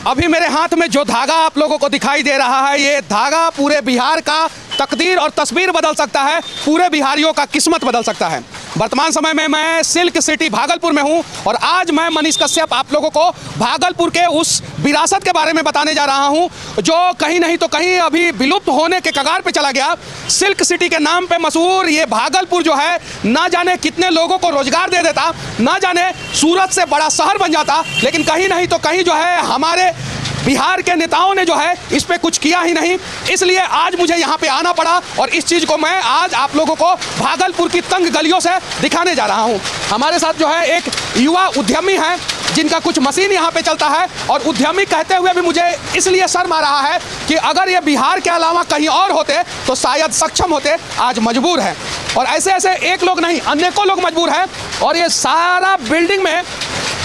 अभी मेरे हाथ में जो धागा आप लोगों को दिखाई दे रहा है, ये धागा पूरे बिहार का तकदीर और तस्वीर बदल सकता है, पूरे बिहारियों का किस्मत बदल सकता है। वर्तमान समय में मैं सिल्क सिटी भागलपुर में हूं और आज मैं मनीष कश्यप आप लोगों को भागलपुर के उस विरासत के बारे में बताने जा रहा हूं जो कहीं नहीं तो कहीं अभी विलुप्त होने के कगार पे चला गया। सिल्क सिटी के नाम पे मशहूर ये भागलपुर जो है, ना जाने कितने लोगों को रोजगार दे देता, ना जाने सूरत से बड़ा शहर बन जाता, लेकिन कहीं नहीं तो कहीं जो है हमारे बिहार के नेताओं ने जो है इस पे कुछ किया ही नहीं। इसलिए आज मुझे यहाँ पे आना पड़ा और इस चीज़ को मैं आज आप लोगों को भागलपुर की तंग गलियों से दिखाने जा रहा हूँ। हमारे साथ जो है एक युवा उद्यमी है जिनका कुछ मशीन यहाँ पे चलता है, और उद्यमी कहते हुए भी मुझे इसलिए शर्म आ रहा है कि अगर ये बिहार के अलावा कहीं और होते तो शायद सक्षम होते, आज मजबूर है। और ऐसे ऐसे एक लोग नहीं, अनेकों लोग मजबूर हैं। और ये सारा बिल्डिंग में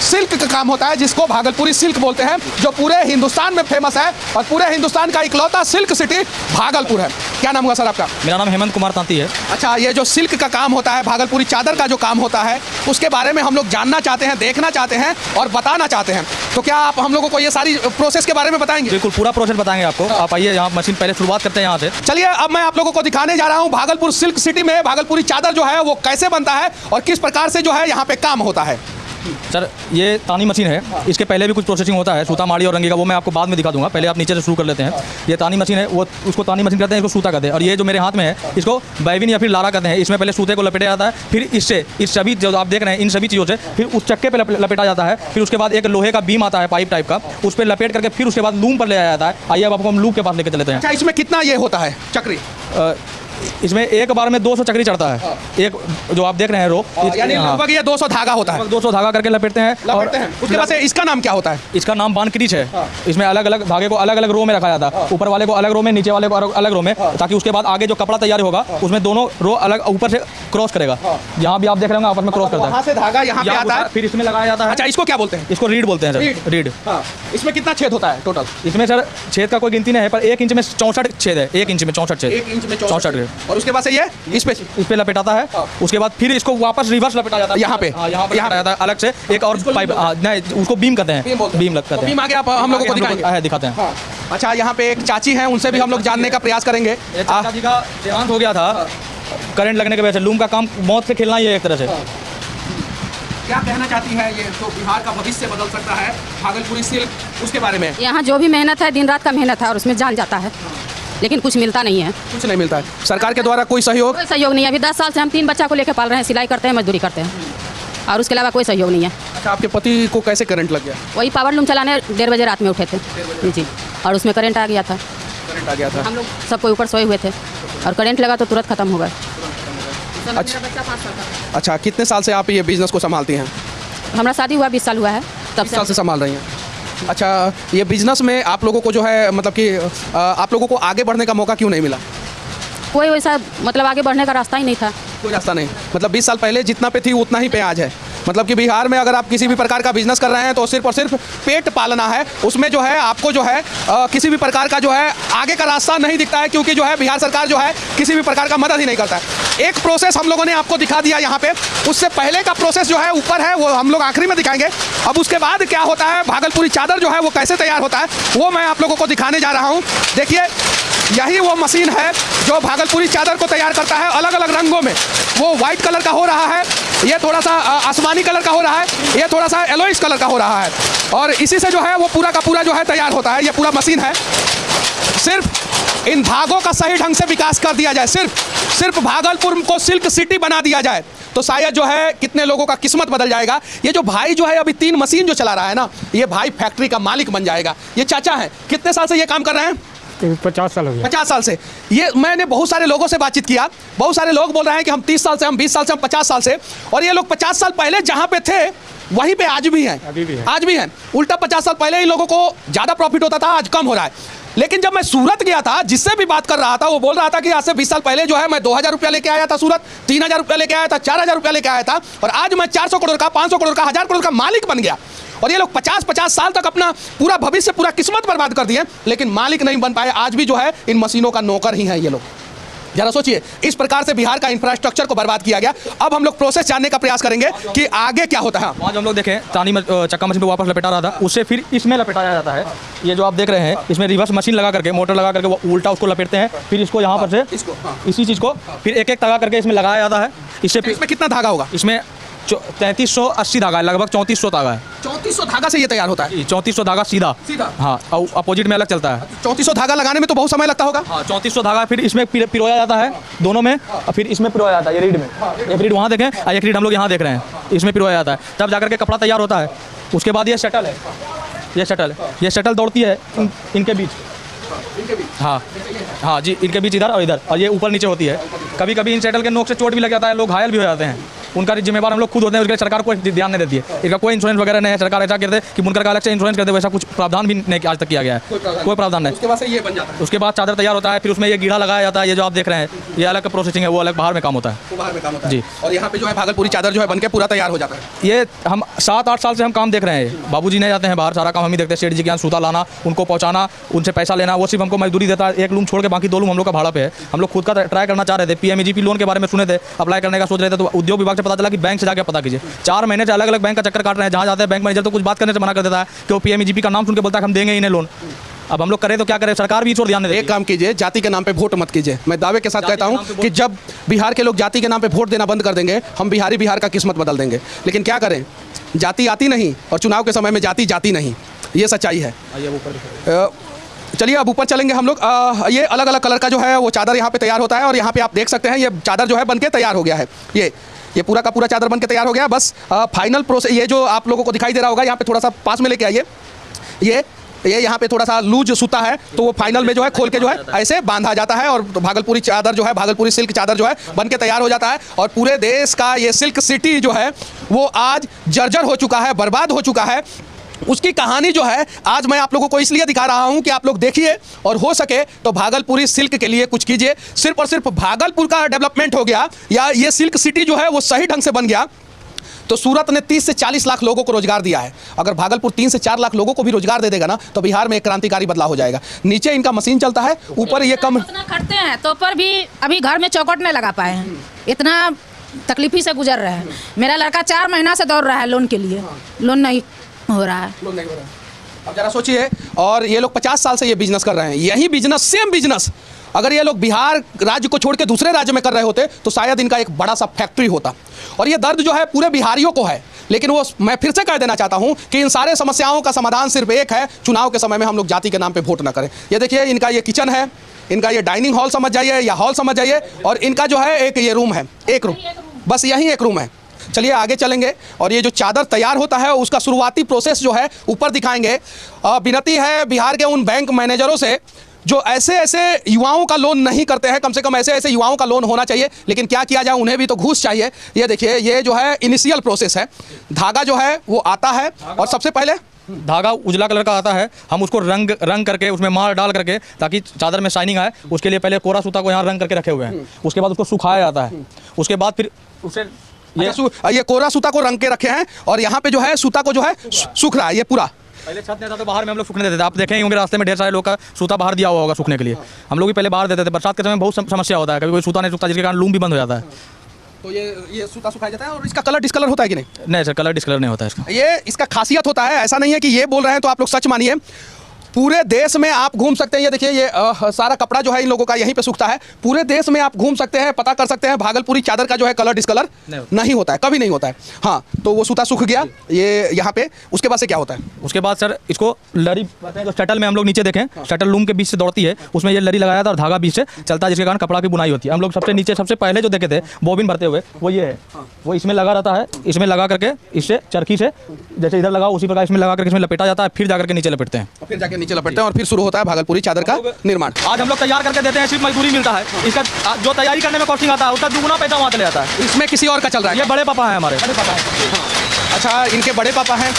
सिल्क का काम होता है, जिसको भागलपुरी सिल्क बोलते हैं, जो पूरे हिंदुस्तान में फेमस है और पूरे हिंदुस्तान का इकलौता सिल्क सिटी भागलपुर है। क्या नाम हुआ सर आपका? मेरा नाम हेमंत कुमार तांती है। अच्छा, ये जो सिल्क का काम होता है, भागलपुरी चादर का जो काम होता है, उसके बारे में हम लोग जानना चाहते हैं, देखना चाहते हैं और बताना चाहते हैं। तो क्या आप हम लोगों को ये सारी प्रोसेस के बारे में बताएंगे? बिल्कुल, पूरा प्रोसेस बताएंगे आपको। आप आइए यहाँ मशीन, पहले शुरुआत करते हैं यहाँ से। चलिए, अब मैं आप लोगों को दिखाने जा रहा हूँ भागलपुर सिल्क सिटी में भागलपुरी चादर जो है वो कैसे बनता है और किस प्रकार से जो है यहाँ पे काम होता है। सर, ये तानी मशीन है, इसके पहले भी कुछ प्रोसेसिंग होता है, सूता माड़ी और रंगी का, वो मैं आपको बाद में दिखा दूंगा। पहले आप नीचे से शुरू कर लेते हैं। ये तानी मशीन है, वो उसको तानी मशीन कहते हैं, इसको सूता कहते हैं। और ये जो मेरे हाथ में है, इसको बैविन या फिर लारा कहते हैं। इसमें पहले सूते को लपेटा जाता है, फिर इससे इस सभी जो आप देख रहे हैं इन सभी चीज़ों से फिर उस चक्के पे लपेटा जाता है। फिर उसके बाद एक लोहे का बीम आता है, पाइप टाइप का, उस पर लपेट करके फिर उसके बाद लूम पर ले आया जाता है। आइए अब आपको हम लूम के पास लेकर चलते हैं। अच्छा, इसमें कितना ये होता है चक्री? इसमें एक बार में 200 चक्री चढ़ता है। एक जो आप देख रहे हैं रो, यानी लगभग ये 200 धागा होता है। 200 धागा करके लपेटते हैं। उसके बाद से इसका नाम क्या होता है? इसका नाम बान क्रीच है। इसमें अलग अलग धागे को अलग अलग रो में रखा जाता है। ऊपर वाले को अलग रो में, नीचे वाले को अलग रो में, ताकि उसके बाद आगे जो कपड़ा तैयार होगा उसमें दोनों रो अलग ऊपर से क्रॉस करेगा। यहाँ भी आप देख रहे होंगे आपस में क्रॉस करता है। वहाँ से धागा यहाँ पे आता है, फिर इसमें लगाया जाता है। अच्छा, इसको क्या बोलते हैं? इसको रीड बोलते हैं सर, रीड। इसमें कितना छेद होता है टोटल? इसमें सर छेद का कोई गिनती नहीं है, पर 1 इंच में 64 छेद है। 1 इंच में 64 छेद। 1 इंच में 64। और उसके बाद से ये इस पे लपेटाता है। उसके बाद फिर इसको वापस रिवर्स लपेटा जाता है। यहाँ पे जाता है अलग से एक और पाइप, नहीं उसको बीम कहते हैं। बीम लगता है। बीम आगे आप हम लोगों को दिखाते हैं। अच्छा, यहाँ पे एक चाची हैं, उनसे भी हम लोग जानने का प्रयास करेंगे। चाचा जी का देहांत हो गया था करंट लगने की वजह से। लूम का काम मौत से खेलना ही है एक तरह से। क्या कहना चाहती है? ये तो बिहार का भविष्य बदल सकता है, भागलपुरी सिल्क, उसके बारे में। यहाँ जो भी मेहनत है, दिन रात का मेहनत है और उसमें जान जाता है, लेकिन कुछ मिलता नहीं है। कुछ नहीं मिलता है। सरकार के द्वारा कोई सहयोग? कोई सहयोग नहीं है। अभी 10 साल से हम 3 बच्चा को लेकर पाल रहे हैं, सिलाई करते हैं, मजदूरी करते हैं, और उसके अलावा कोई सहयोग नहीं है। अच्छा, आपके पति को कैसे करंट लग गया? वही पावर लूम चलाने 1:30 बजे रात में उठे थे जी, और उसमें करंट आ गया था। करंट आ गया था। हम लोग सबको ऊपर सोए हुए थे और करंट लगा तो तुरंत खत्म हो गया। अच्छा, कितने साल से आप ये बिजनेस को संभालती हैं? हमारा शादी हुआ 20 साल हुआ है, तब 20 साल से संभाल रही हैं। अच्छा, ये बिजनेस में आप लोगों को जो है मतलब कि आप लोगों को आगे बढ़ने का मौका क्यों नहीं मिला? कोई वैसा मतलब आगे बढ़ने का रास्ता ही नहीं था। कोई रास्ता नहीं, मतलब 20 साल पहले जितना पे थी उतना ही पे आज है। मतलब कि बिहार में अगर आप किसी भी प्रकार का बिजनेस कर रहे हैं तो सिर्फ और सिर्फ पेट पालना है, उसमें जो है आपको जो है किसी भी प्रकार का जो है आगे का रास्ता नहीं दिखता है, क्योंकि जो है बिहार सरकार जो है किसी भी प्रकार का मदद ही नहीं करता है। एक प्रोसेस हम लोगों ने आपको दिखा दिया यहाँ पे, उससे पहले का प्रोसेस जो है ऊपर है, वो हम लोग आखिरी में दिखाएंगे। अब उसके बाद क्या होता है, भागलपुरी चादर जो है वो कैसे तैयार होता है, वो मैं आप लोगों को दिखाने जा रहा हूँ। देखिए, यही वो मशीन है जो भागलपुरी चादर को तैयार करता है अलग अलग रंगों में। वो वाइट कलर का हो रहा है, ये थोड़ा सा आसमानी कलर का हो रहा है, ये थोड़ा सा येलोइश कलर का हो रहा है, और इसी से जो है वो पूरा का पूरा जो है तैयार होता है। ये पूरा मशीन है। सिर्फ इन धागों का सही ढंग से विकास कर दिया जाए, सिर्फ भागलपुर को सिल्क सिटी बना दिया जाए, तो शायद जो है कितने लोगों का किस्मत बदल जाएगा। ये जो भाई जो है अभी 3 मशीन जो चला रहा है ना, ये भाई फैक्ट्री का मालिक बन जाएगा। ये चाचा है, कितने साल से ये काम कर रहे हैं? 50 साल हो गया। 50 साल से। ये मैंने बहुत सारे लोगों से बातचीत किया, बहुत सारे लोग बोल रहे हैं कि हम 30 साल से, हम 20 साल से, हम 50 साल से, और ये लोग 50 साल पहले जहाँ पे थे वहीं पे आज भी हैं। आज भी हैं। उल्टा 50 साल पहले इन लोगों को ज़्यादा प्रॉफिट होता था, आज कम हो रहा है। लेकिन जब मैं सूरत गया था, जिससे भी बात कर रहा था, वो बोल रहा था कि आज से 20 साल पहले जो है मैं 2000 रुपया लेके आया था सूरत, 3000 रुपया लेके आया था, 4000 रुपया लेके आया था, और आज मैं 400 करोड़ का, 500 करोड़ का, 1000 करोड़ का मालिक बन गया। और ये लोग 50-50 साल तक अपना पूरा भविष्य, पूरा किस्मत बर्बाद कर दिए, लेकिन मालिक नहीं बन पाए। आज भी जो है इन मशीनों का नौकर ही है ये लोग। जरा सोचिए, इस प्रकार से बिहार का इंफ्रास्ट्रक्चर को बर्बाद किया गया। अब हम लोग प्रोसेस जानने का प्रयास करेंगे कि आगे क्या होता है। वहाँ जो हम लोग देखें चक्का मशीन पे वापस लपेटा रहा था, उससे फिर इसमें लपेटाया जाता है। ये जो आप देख रहे हैं, इसमें रिवर्स मशीन लगा करके, मोटर लगा करके वो उल्टा उसको लपेटते हैं, फिर इसको यहाँ पर से इसी चीज़ को फिर एक एक तगा करके इसमें लगाया जाता है। इससे फिर इसमें कितना धागा होगा? इसमें 3380 धागा है, लगभग 3400 धागा है। 3400 धागा से ये तैयार होता है? 3400 धागा सीधा। हाँ, और अपोजिट में अलग चलता है। 3400 धागा लगाने में तो बहुत समय लगता होगा। हाँ, 3400 धागा फिर इसमें पिरोया जाता है दोनों में, और फिर इसमें पिरोया जाता है। ये रीड में, एक रीड वहाँ देखें और एक रीड हम लोग यहाँ देख रहे हैं, इसमें पिरोया जाता है, तब जाकर के कपड़ा तैयार होता है। उसके बाद ये शटल है, ये शटल दौड़ती है इनके बीच। हाँ हाँ जी, इनके बीच इधर और इधर, और ये ऊपर नीचे होती है। कभी कभी इन शटल के नोक से चोट भी लग जाता है, लोग घायल भी हो जाते हैं। उनका जिम्मेवार हम लोग खुद होते हैं, उसके सरकार कोई ध्यान नहीं देती है। इसका कोई इंश्योरेंस वगैरह नहीं है। सरकार ऐसा कहते हैं कि बुनकर का अलग से इंश्योरेंस कर दे, वैसा कुछ प्रावधान भी नहीं आज तक किया गया है, कोई प्रावधान नहीं। उसके बाद से ये बन जाता है। उसके बाद चादर तैयार होता है, फिर उसमें ये गीढ़ा लगाया जाता है। ये जो आप देख रहे हैं, ये अलग प्रोसेसिंग है, वो अलग बाहर में काम होता है। वो बाहर में काम होता है जी। और यहाँ पे जो है भागलपुरी चादर जो है बनके पूरा तैयार हो जाता है। ये हम 7-8 साल से हम काम देख रहे हैं। बाबूजी नहीं जाते हैं बाहर, सारा काम हम ही देखते हैं। सेठ जी के यहाँ सूता लाना, उनको पहुँचाना, उनसे पैसा लेना, वो सिर्फ हमको मजदूरी देता है। एक लूम छोड़ के बाकी 2 लूम हम लोग का भाड़ा पे है। हम लोग खुद का ट्राई करना चाह रहे थे। पीएमईजीपी लोन के बारे में सुने थे, अप्लाई करने का सोच रहे थे, तो उद्योग विभाग से पता चला कि बैंक से जाकर पता कीजिए। 4 महीने से अलग अलग बैंक का चक्कर काट रहे हैं। जहाँ जाते हैं बैंक मैनेजर तो कुछ बात करने से मना कर देता है कि वो पीएमईजीपी का नाम सुन के बोलता है हम देंगे इन्हें लोन। अब हम लोग करें तो क्या करें, सरकार भी इस ओर ध्यान दे। एक काम कीजिए, जाति के नाम पे वोट मत कीजिए। मैं दावे के साथ कहता हूँ कि जब बिहार के लोग जाति के नाम पे वोट देना बंद कर देंगे, हम बिहार का किस्मत बदल देंगे। लेकिन क्या करें, जाति आती नहीं और चुनाव के समय में जाति जाती नहीं, ये सच्चाई है। चलिए अब ऊपर चलेंगे हम लोग। ये अलग अलग कलर का जो है वो चादर यहाँ पे तैयार होता है, और यहाँ पे आप देख सकते हैं ये चादर जो है बनके तैयार हो गया है। ये पूरा का पूरा चादर बनके तैयार हो गया। बस फाइनल प्रोसेस ये जो आप लोगों को दिखाई दे रहा होगा, यहाँ पे थोड़ा सा पास में लेके आइए। ये यहाँ पे थोड़ा सा लूज सूता है, तो वो फाइनल में जो है खोल के जो है ऐसे बांधा जाता है, और भागलपुरी चादर जो है, भागलपुरी सिल्क चादर जो है बनके तैयार हो जाता है। और पूरे देश का ये सिल्क सिटी जो है वो आज जर्जर हो चुका है, बर्बाद हो चुका है। उसकी कहानी जो है आज मैं आप लोगों को इसलिए दिखा रहा हूं कि आप लोग देखिए, और हो सके तो भागलपुरी सिल्क के लिए कुछ कीजिए। सिर्फ और सिर्फ भागलपुर का डेवलपमेंट हो गया, या ये सिल्क सिटी जो है वो सही ढंग से बन गया, तो सूरत ने 30 से 40 लाख लोगों को रोजगार दिया है। अगर भागलपुर 3 से 4 लाख लोगों को भी रोजगार दे देगा ना, तो बिहार में एक क्रांतिकारी बदलाव हो जाएगा। नीचे इनका मशीन चलता है, ऊपर ये कम खटते हैं तो पर भी अभी घर में चौकट नहीं लगा पाए हैं। इतना तकलीफी से गुजर रहे हैं। मेरा लड़का 4 महीना से दौड़ रहा है लोन के लिए, लोन नहीं हो रहा है। अब जरा सोचिए, और ये लोग 50 साल से ये बिजनेस कर रहे हैं। यही बिजनेस, सेम बिजनेस अगर ये लोग बिहार राज्य को छोड़ के दूसरे राज्य में कर रहे होते तो शायद इनका एक बड़ा सा फैक्ट्री होता। और ये दर्द जो है पूरे बिहारियों को है। लेकिन वो मैं फिर से कह देना चाहता हूं कि इन सारे समस्याओं का समाधान सिर्फ एक है, चुनाव के समय में हम लोग जाति के नाम पे वोट ना करें। ये देखिए, इनका ये किचन है, इनका ये डाइनिंग हॉल समझ जाइए या हॉल समझ जाइए, और इनका जो है एक ये रूम है, एक रूम, बस यही एक रूम है। चलिए आगे चलेंगे, और ये जो चादर तैयार होता है उसका शुरुआती प्रोसेस जो है ऊपर दिखाएंगे। विनती है बिहार के उन बैंक मैनेजरों से जो ऐसे ऐसे युवाओं का लोन नहीं करते हैं, कम से कम ऐसे ऐसे युवाओं का लोन होना चाहिए। लेकिन क्या किया जाए, उन्हें भी तो घूस चाहिए। ये देखिए, ये जो है इनिशियल प्रोसेस है। धागा जो है वो आता है, और सबसे पहले धागा उजला कलर का आता है, हम उसको रंग करके उसमें मार डाल करके ताकि चादर में शाइनिंग आए, उसके लिए पहले कोरा सूता को यहाँ रंग करके रखे हुए हैं। उसके बाद उसको सुखाया जाता है। उसके बाद फिर उसे ये कोरा सूता को रंग के रखे हैं, और यहाँ पे जो है सूता को जो है सूख रहा है। ये पूरा पहले छत नहीं था तो बाहर में हम लोग सूखने देते थे। आप देखेंगे होंगे रास्ते में ढेर सारे लोग का सूता बाहर दिया हुआ होगा सूखने के लिए। हम लोग भी पहले बाहर देते थे। बरसात के समय बहुत समस्या होता है, कभी कोई सूता नहीं सूखता, जिसके कारण लूम भी बंद हो जाता है। तो ये सूता सुखाया जाता है। और इसका कलर डिस्कलर होता है कि नहीं? नहीं सर, कलर डिस्कलर नहीं होता है इसका। ये इसका खासियत होता है, ऐसा नहीं है कि ये बोल रहे हैं तो आप लोग सच मानिए। पूरे देश में आप घूम सकते हैं। ये देखिए, ये सारा कपड़ा जो है इन लोगों का यहीं पे सूखता है। पूरे देश में आप घूम सकते हैं, पता कर सकते हैं, भागलपुरी चादर का जो है कलर डिस्कलर नहीं होता है, कभी नहीं होता है। हाँ, तो वो सूता सूख गया ये यहाँ पे। उसके बाद से क्या होता है? उसके बाद सर इसको लरी कहते हैं। जो शटल में हम लोग नीचे देखें, शटल लूम के बीच से दौड़ती है, उसमें ये लरी लगाया था और धागा बीच से चलता है, जिसके कारण कपड़ा की बुनाई होती है। हम लोग सबसे नीचे सबसे पहले जो देखे थे बॉबिन भरते हुए, वो ये है, वो इसमें लगा रहता है। इसमें लगा करके इससे चरखी से जैसे इधर लगा उसी प्रकार इसमें लगा करके इसमें लपेटा जाता है, फिर जाकर के नीचे लपेटते हैं, फिर जाके नीचे लपेटते हैं, और फिर शुरू होता है भागलपुरी चादर का निर्माण। आज हम लोग तैयार करके देते हैं, सिर्फ मजदूरी मिलता है। इसका जो तैयारी करने में कॉस्टिंग आता है उसका दुगुना पैसा वहाँ चले जाता है। इसमें किसी और का चल रहा है। ये बड़े पापा हैं हमारे। अच्छा, इनके बड़े पापा हैं।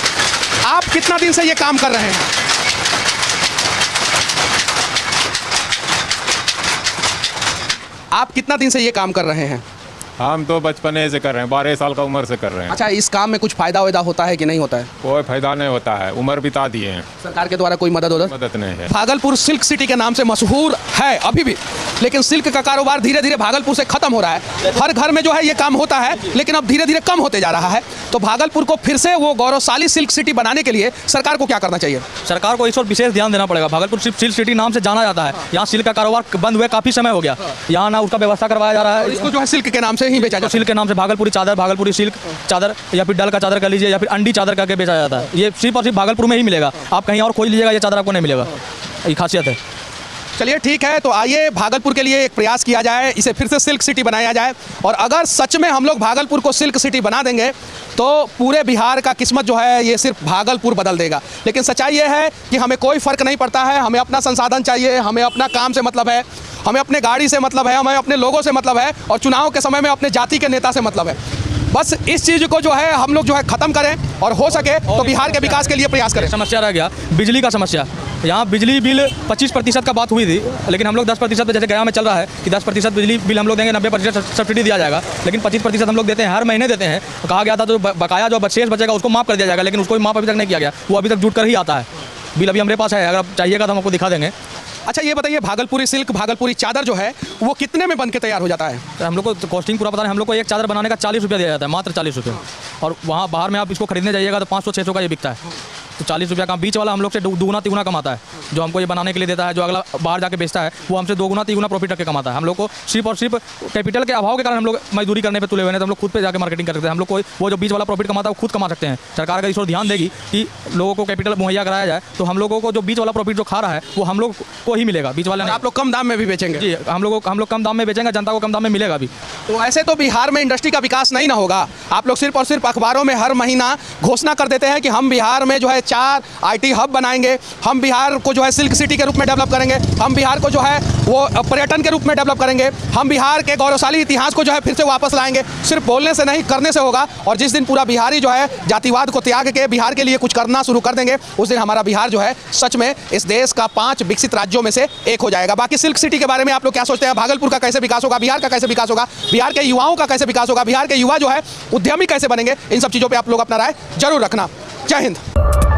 आप कितना दिन से ये काम कर रहे हैं? आप कितना दिन से ये काम कर रहे हैं? हम तो बचपने से कर रहे हैं, 12 साल का उम्र से कर रहे हैं। अच्छा, इस काम में कुछ फायदा वायदा होता है कि नहीं होता है? कोई फायदा नहीं होता है, उम्र बिता दिए हैं, सरकार के द्वारा कोई मदद होता है? मदद नहीं है। भागलपुर सिल्क सिटी के नाम से मशहूर है अभी भी, लेकिन सिल्क का कारोबार धीरे धीरे भागलपुर से खत्म हो रहा है। हर घर में जो है ये काम होता है, लेकिन अब धीरे धीरे कम होते जा रहा है। तो भागलपुर को फिर से वो गौरवशाली सिल्क सिटी बनाने के लिए सरकार को क्या करना चाहिए? सरकार को इस और विशेष ध्यान देना पड़ेगा। भागलपुर सिर्फ सिल्क सिटी नाम से जाना जाता है, यहाँ सिल्क का कारोबार बंद हुए काफ़ी समय हो गया, यहाँ ना उसका व्यवस्था करवाया जा रहा है। इसको जो है सिल्क के नाम से ही बेचा जाता है। सिल्क के नाम से भागलपुरी चादर, भागलपुरी सिल्क चादर या फिर डल का चादर कर लीजिए या फिर अंडी चादर करके बेचा जाता है। ये सिर्फ और सिर्फ भागलपुर में ही मिलेगा, आप कहीं और खोज लीजिएगा ये चादर आपको नहीं मिलेगा, ये खासियत है। चलिए ठीक है, तो आइए भागलपुर के लिए एक प्रयास किया जाए, इसे फिर से सिल्क सिटी बनाया जाए। और अगर सच में हम लोग भागलपुर को सिल्क सिटी बना देंगे तो पूरे बिहार का किस्मत जो है ये सिर्फ भागलपुर बदल देगा। लेकिन सच्चाई ये है कि हमें कोई फ़र्क नहीं पड़ता है, हमें अपना संसाधन चाहिए, हमें अपना काम से मतलब है, हमें अपने गाड़ी से मतलब है, हमें अपने लोगों से मतलब है, और चुनाव के समय में अपने जाति के नेता से मतलब है। बस इस चीज़ को जो है हम लोग जो है ख़त्म करें और हो सके तो बिहार के विकास के लिए प्रयास करें। समस्या रह गया बिजली का समस्या। यहाँ बिजली बिल 25% का बात हुई थी, लेकिन हम लोग 10% पे जैसे गया में चल रहा है कि 10% बिजली बिल हम लोग देंगे, 90% सब्सिडी दिया जाएगा, लेकिन 25% हम लोग देते हैं, हर महीने देते हैं। कहा गया था जो बकाया जो शेष बचेगा उसको माफ़ कर दिया जाएगा, लेकिन उसको माफ़ अभी तक नहीं किया गया, वो अभी तक जुट कर ही आता है। बिल अभी हमारे पास है, अगर आप चाहिएगा तो हम आपको दिखा देंगे। अच्छा, ये बताइए भागलपुरी सिल्क, भागलपुरी चादर जो है वो कितने में बन के तैयार हो जाता है? तो हम लोग को कॉस्टिंग पूरा पता नहीं, हम लोग को एक चादर बनाने का 40 रुपया दिया जाता है, मात्र 40 रुपये। और वहाँ बाहर में आप इसको खरीदने जाइएगा तो 500-600 का ये बिकता है। तो 40 रुपया का बीच वाला हम लोग से दुगुना तिगुना कमाता है, जो हमको ये बनाने के लिए देता है। जो अगला बाहर जाके बेचता है वो हमसे 2 गुना 3 गुना प्रॉफिट रख के कमाता है। हम लोग को सिर्फ और सिर्फ कैपिटल के अभाव के कारण हम लोग मजदूरी करने पे तुले हुए हैं, तो हम लोग खुद पे जाके मार्केटिंग कर सकते हैं। हम लोग को वो जो बीच वाला प्रॉफिट कमाता है वो खुद कमा सकते हैं। सरकार अगर इस ओर ध्यान देगी कि लोगों को कैपिटल मुहैया कराया जाए तो हम लोगों को जो बीच वाला प्रॉफिट जो खा रहा है वो हम लोग को ही मिलेगा, बीच वाला नहीं। आप लोग कम दाम में भी बेचेंगे? जी, हम लोग कम दाम में बेचेंगे, जनता को कम दाम में मिलेगा भी। तो ऐसे तो बिहार में इंडस्ट्री का विकास नहीं ना होगा। आप लोग सिर्फ और सिर्फ अखबारों में हर महीना घोषणा कर देते हैं कि हम बिहार में जो है 4 IT हब बनाएंगे, हम बिहार को जो है सिल्क सिटी के रूप में डेवलप करेंगे, हम बिहार को जो है वो पर्यटन के रूप में डेवलप करेंगे, हम बिहार के गौरवशाली इतिहास को जो है फिर से वापस लाएंगे। सिर्फ बोलने से नहीं, करने से होगा। और जिस दिन पूरा बिहारी जो है जातिवाद को त्याग के बिहार के लिए कुछ करना शुरू कर देंगे, उस दिन हमारा बिहार जो है सच में इस देश का 5 विकसित राज्यों में से एक हो जाएगा। बाकी सिल्क सिटी के बारे में आप लोग क्या सोचते हैं? भागलपुर का कैसे विकास होगा, बिहार का कैसे विकास होगा, बिहार के युवाओं का कैसे विकास होगा, बिहार के युवा जो है उद्यमी कैसे बनेंगे, इन सब चीज़ों पर आप लोग अपना राय जरूर रखना। जय हिंद।